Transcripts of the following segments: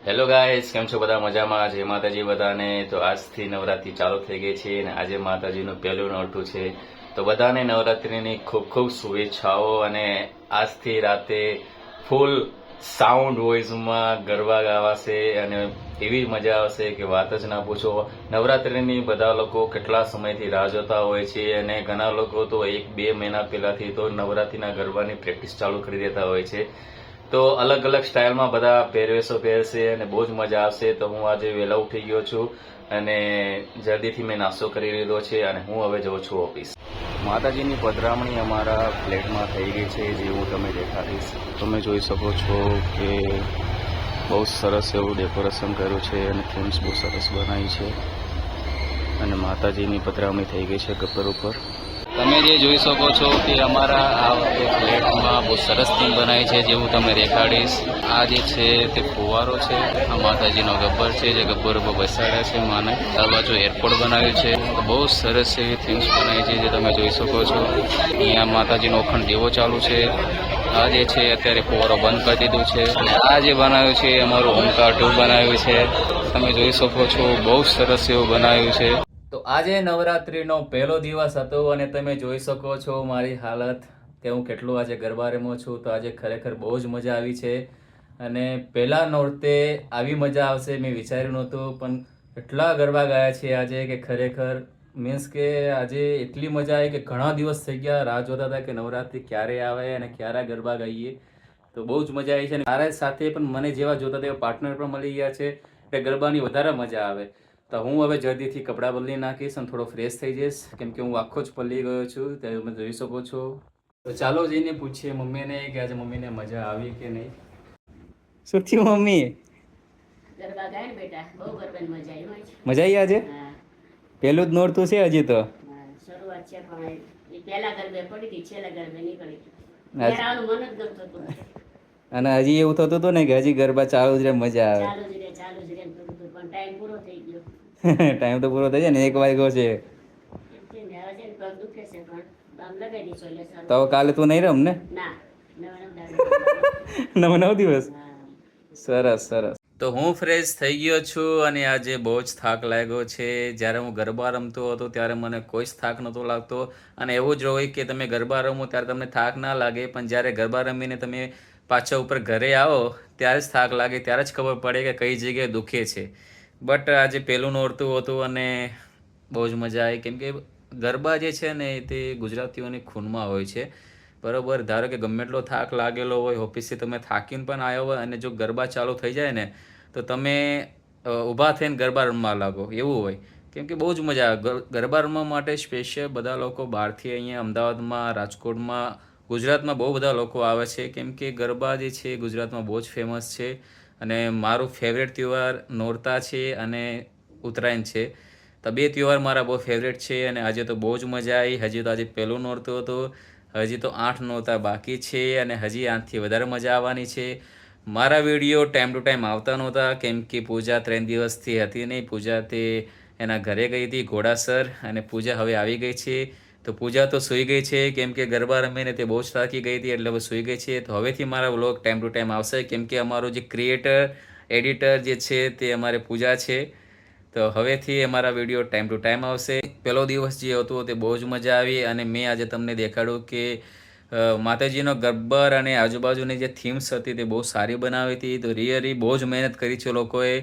Hello guys, કેમ છો બધા? મજામાં? જય માતાજી બધાને. તો આજથી નવરાત્રી ચાલુ થઈ ગઈ છે અને આજે માતાજીનું પહેલું નોરતું છે. તો બધાને નવરાત્રીની ખૂબ ખૂબ શુભેચ્છાઓ. અને આજથી રાતે ફૂલ સાઉન્ડ વોઇસમાં ગરબા ગાવાશે અને એવી મજા આવશે કે વાત જ ના પૂછો. નવરાત્રીની બધા લોકો કેટલા સમયથી રાહ જોતા હોય છે અને ઘણા લોકો તો 1-2 મહિના પહેલાથી તો નવરાત્રીના ગરબાની પ્રેક્ટિસ ચાલુ કરી દેતા હોય છે. તો અલગ અલગ સ્ટાઇલમાં બધા પહેરવેશો પહેરશે અને બહુ જ મજા આવશે. તો હું આજે વહેલા ઉઠી ગયો છું અને જલ્દીથી મેં નાસ્તો કરી લીધો છે અને હું હવે જઉં છું ઓફિસ. માતાજીની પધરામણી અમારા ફ્લેટમાં થઈ ગઈ છે, જે હું તમે દેખાડીશ. તમે જોઈ શકો છો કે બહુ સરસ એવું ડેકોરેશન કર્યું છે અને થીમ્સ બહુ સરસ બનાવી છે અને માતાજીની પધરામણી થઈ ગઈ છે ગબ્બર ઉપર. તમે જે જોઈ શકો છો કે અમારા આ વખતે ફ્લેટમાં બહુ સરસ થીમ બનાવી છે, જે હું તમને દેખાડીશ. આ જે છે તે ફુવારો છે, આ માતાજીનો ગબ્બર છે જે ગબ્બર ઉપર બેસાડ્યા છે માને. આ બાજુ એરપોર્ટ બનાવ્યું છે. બહુ સરસ એવી થીમ્સ બનાવી છે જે તમે જોઈ શકો છો. અહીંયા માતાજીનો અખંડ દીવો ચાલુ છે. આ જે છે અત્યારે ફુવારો બંધ કરી દીધું છે. આ જે બનાવ્યું છે અમારું ઓમકાર 2 બનાવ્યું છે. તમે જોઈ શકો છો બહુ સરસ એવું બનાવ્યું છે. તો આજે નવરાત્રીનો પહેલો દિવસ હતો અને તમે જોઈ શકો છો મારી હાલત કે હું કેટલું આજે ગરબા રમું છું. તો આજે ખરેખર બહુ જ મજા આવી છે અને પહેલા નોરતે આવી મજા આવશે મેં વિચાર્યું નહોતું, પણ એટલા ગરબા ગાયા છે આજે કે ખરેખર મીન્સ કે આજે એટલી મજા આવી કે ઘણા દિવસ થઈ ગયા રાહ જોતા હતા કે નવરાત્રી ક્યારે આવે અને ક્યારે ગરબા ગાઈએ. તો બહુ જ મજા આવી છે અને મારા સાથે પણ મને જેવા જોતા તેવા પાર્ટનર પણ મળી ગયા છે કે ગરબાની વધારે મજા આવે. તો હું હવે જલ્દીથી કપડાં બદલી નાખીશ અને થોડો ફ્રેશ થઈ જઈશ, કેમ કે હું આખો જ પલળી ગયો છું. ત્યારે તમે જોઈ શકો છો. તો ચાલો જઈને પૂછીએ મમ્મીને કે આજે મમ્મીને મજા આવી કે નહીં. શું થયું મમ્મી? ગરબા ગાય ને બેટા, બહુ ગરબાની મજા આવી હોય છે. મજા આવી આજે? હા, પહેલું જ નોરતું છે હજી તો. હા, શરૂઆત છે પણ એ પહેલા ગરબે પડી હતી, છેલ્લા ગરબે નીકળી ગઈ. આજ- ઘેર આવવાનું મન જ ગમતું હતું. અને હજી એવું થતું હતું ને કે હજી ગરબા ચાલુ જ રહે, મજા આવે. ચાલુ જ રે એમ કરતું હતું, પણ ટાઈમ પૂરો થઈ ગયો. ટાઈમ તો પૂરો થઈ જાય ને, 1 વાગ્યો છે. એમ કે ને હવે છે ને પગ દુખે છે, પણ આમ લગાવી દઈશું એટલે સારું. તો કાલે તું નહીં રમ ને? ના, નવા નવ દાડે. 9 દિવસ. હા. સરસ સરસ. તો હું ફ્રેશ થઈ ગયો છું અને આજે બહુ જ થાક લાગ્યો છે. જ્યારે હું ગરબા રમતો હતો ત્યારે મને કોઈ જ થાક નહોતો લાગતો અને એવું જ હોય કે તમે ગરબા રમો ત્યારે તમને થાક ના લાગે, પણ જ્યારે ગરબા રમીને તમે પાછા ઉપર ઘરે આવો ત્યારે જ થાક લાગે, ત્યારે જ ખબર પડે કે કઈ જગ્યાએ દુખે છે. બટ આજે પહેલું નોરતું હતું અને બહુ જ મજા આવી, કેમ કે ગરબા જે છે ને તે ગુજરાતીઓની ખૂનમાં હોય છે. બરોબર, ધારો કે ગમે એટલો થાક લાગેલો હોય, ઓફિસથી તમે થાકીને પણ આવ્યો હોય અને જો ગરબા ચાલુ થઈ જાય ને તો તમે ઊભા થઈને ગરબા રમવા લાગો એવું હોય, કેમ કે બહુ જ મજા આવે. ગરબા રમવા માટે સ્પેશિયલ બધા લોકો બહારથી અહીંયા અમદાવાદમાં, રાજકોટમાં, ગુજરાતમાં બહુ બધા લોકો આવે છે, કેમ કે ગરબા જે છે ગુજરાતમાં બહુ જ ફેમસ છે. અને મારું ફેવરેટ તહેવાર નોરતા છે અને ઉત્તરાયણ છે. તો 2 તહેવાર મારા બહુ ફેવરેટ છે અને આજે તો બહુ જ મજા આવી. હજી તો આજે પહેલું નોરતું હતું, હજી તો 8 નોરતા બાકી છે અને હજી આનાથી વધારે મજા આવવાની છે. મારા વિડીયો ટાઈમ ટુ ટાઈમ આવતા નહોતા, કેમ કે પૂજા 3 દિવસથી હતી નહીં. પૂજા તે એના ઘરે ગઈ હતી ઘોડાસર અને પૂજા હવે આવી ગઈ છે. તો પૂજા તો સૂઈ ગઈ છે, કેમ કે ગરબા રમીને તે બહુ જ થાકી ગઈ હતી એટલે હવે સૂઈ ગઈ છે. તો હવેથી મારા વ્લોગ ટાઈમ ટુ ટાઈમ આવશે, કેમ કે અમારો જે ક્રિએટર એડિટર જે છે તે અમારે પૂજા છે. તો હવેથી અમારા વિડીયો ટાઈમ ટુ ટાઈમ આવશે. પહેલો દિવસ જે હતો તે બહુ જ મજા આવી અને મેં આજે તમને દેખાડ્યું કે માતાજીનો ગબ્બર અને આજુબાજુની જે થીમ્સ હતી તે બહુ સારી બનાવી હતી. તો રિયલી બહુ જ મહેનત કરી છે લોકોએ.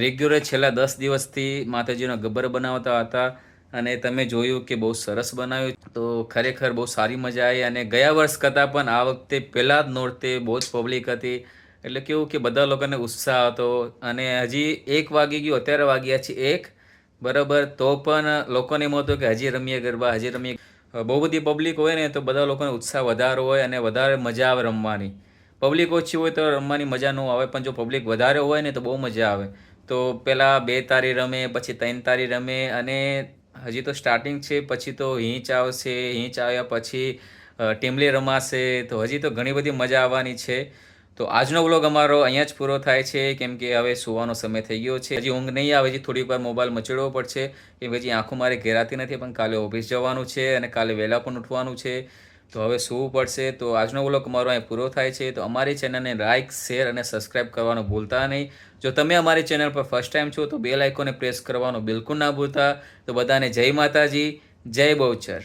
રેગ્યુલર છેલ્લા 10 દિવસથી માતાજીનો ગબ્બર બનાવતા હતા અને તમે જોયું કે બહુ સરસ બનાવ્યું. તો ખરેખર બહુ સારી મજા આવી અને ગયા વર્ષ કરતાં પણ આ વખતે પહેલાં જ નોરતે બહુ જ પબ્લિક હતી. એટલે કેવું કે બધા લોકોને ઉત્સાહ હતો અને હજી 1 વાગી ગયું, અત્યારે વાગ્યા છે 1 બરાબર, તો પણ લોકોને એમ હતું કે હજી રમીએ ગરબા, હજી રમીએ. બહુ બધી પબ્લિક હોય ને તો બધા લોકોને ઉત્સાહ વધારે હોય અને વધારે મજા આવે રમવાની. પબ્લિક ઓછી હોય તો રમવાની મજા ન આવે, પણ જો પબ્લિક વધારે હોય ને તો બહુ મજા આવે. તો પહેલાં 2 તારી રમે, પછી 3 તારી રમે અને હજી તો સ્ટાર્ટિંગ છે. પછી તો હીંચ આવશે, હીંચ આવ્યા પછી ટીમલી રમાશે. તો હજી તો ઘણી બધી મજા આવવાની છે. તો આજનો વ્લોગ અમારો અહીંયા જ પૂરો થાય છે, કેમ કે હવે સુવાનો સમય થઈ ગયો છે. હજી ઊંઘ નહીં આવે, હજી થોડીક વાર મોબાઈલ મચડવો પડશે, કેમ કે હજી આંખો મારે ઘેરાતી નથી. પણ કાલે ઓફિસ જવાનું છે અને કાલે વહેલા પણ ઉઠવાનું છે. તો હવે સૂવું પડશે. તો આજનો વ્લોગ અમારો અહીં પૂરો થાય છે. તો અમારી ચેનલને લાઇક, શેર અને સબસ્ક્રાઇબ કરવાનું ભૂલતા નહીં. જો તમે અમારી ચેનલ પર ફર્સ્ટ ટાઈમ છો તો બેલ આઇકોને પ્રેસ કરવાનું બિલકુલ ના ભૂલતા. તો બધાને જય માતાજી, જય બહુચર.